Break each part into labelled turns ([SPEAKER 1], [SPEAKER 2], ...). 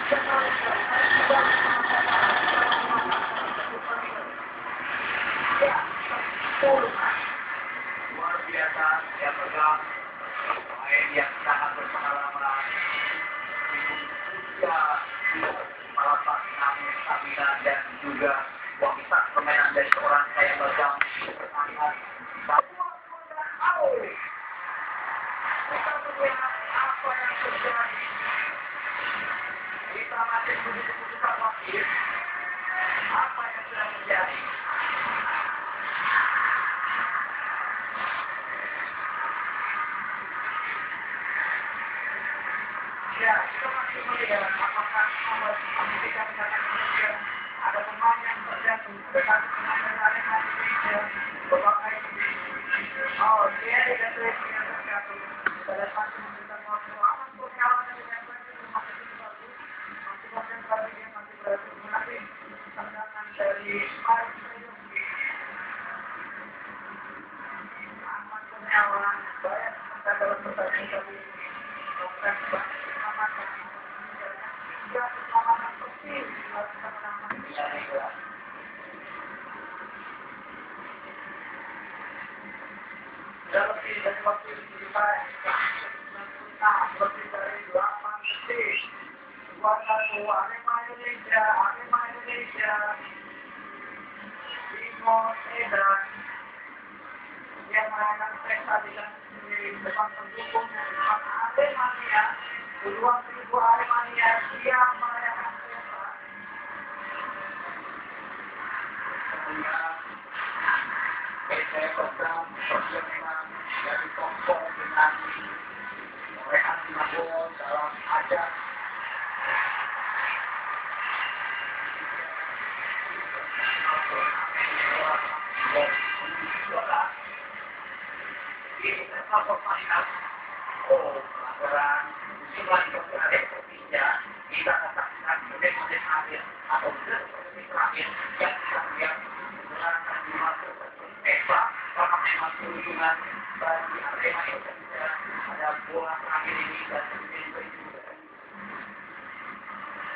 [SPEAKER 1] luar biasa yang pegang pemain yang sangat berpengalaman usia malapan namun stamina dan juga kualitas permainan dari seorang saya pegang sangat kita melihat apa yang terjadi. Kita masih menunggu keputusan wasit. Apa yang sedang terjadi? Ya, kita masih melihat apakah Amerika misalkan kemudian ada pemain yang terjatuh dengan pemain dari Indonesia berbagai dia tidak yang terjatuh pada saat memberikan waktu aman Kurniawan dan masih berada dia masih berada mengambil tendangan dari Mike Sayuki. Ahmad Kurniawan banyak mencetak dalam pertandingan kali ini. Lebih dari waktu lebih dari 8 detik. Arema Indonesia, Timor Edan yang merayakan prestasi dan sendiri depan pendukungnya depan Aremania, puluhan ribu Aremania siap merayakan prestasi. Saya program perjalanan dari Kompor dengan Rehan Nabol dalam ajang ini tetap permainan pelanggaran jumlah ada sepertinya kita katakan menit-menit akhir atau menit terakhir yang kita lihat menggunakan dimasuk Eva karena memang keuntungan bagi Arema Indonesia ada bola terakhir ini dan kemudian berikutnya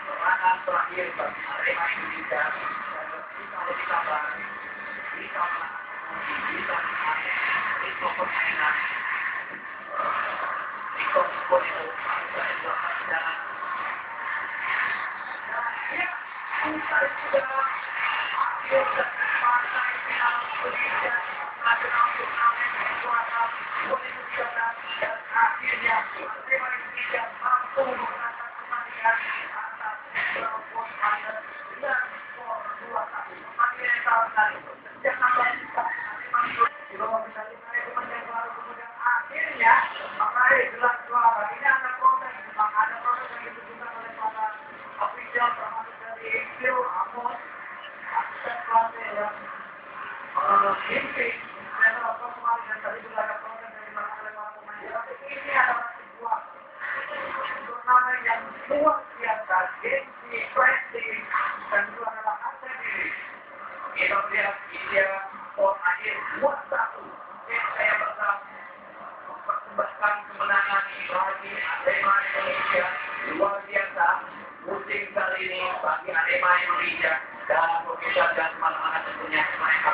[SPEAKER 1] serangan terakhir bagi Arema Indonesia dan kalau ditambah bisa itu permainan itu boleh dan ya kita sudah akhir partai final Indonesia nasional turnamen kuartal 2013 dan akhirnya Arema Indonesia mampu memenangkan pertandingan atas Cirebon Under dengan skor 2-1. Pertandingan yang sangat menarik. Sejak 16 Arema di bawah medali kemudian baru kemudian akhirnya meraih gelar juara. Ini ada proses yang ditentukan oleh para official termasuk dari Phil Amos, asisten pelatih dan mimpi trainer kemarin dan tadi juga ada proses yang dilakukan oleh para pemain. Tapi ini adalah sebuah turnamen yang luar